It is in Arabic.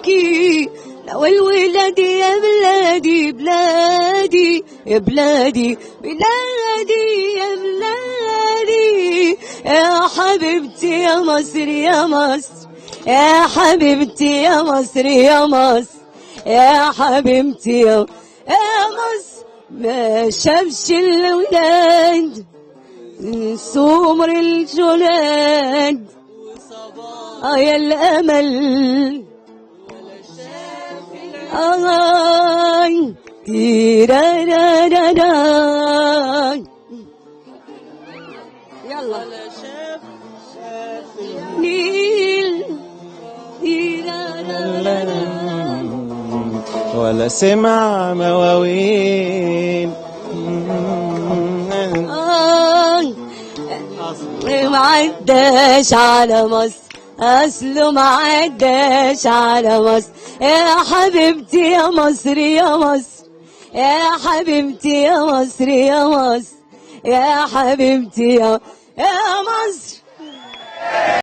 عليكي والولادي يا بلادي بلادي يا بلادي بلادي يا بلادي يا حبيبتي يا مصر يا مصر يا حبيبتي يا مصر يا مصر يا حبيبتي يا مصر. ما شافش الولاد سمر الجلاد يا الأمل تيرارارارا يلا نيل ولا سمع مواويل معداش على مصر أصله معداش على مصر يا حبيبتي يا مصر يا مصر يا حبيبتي يا مصر يا مصر يا حبيبتي يا مصر.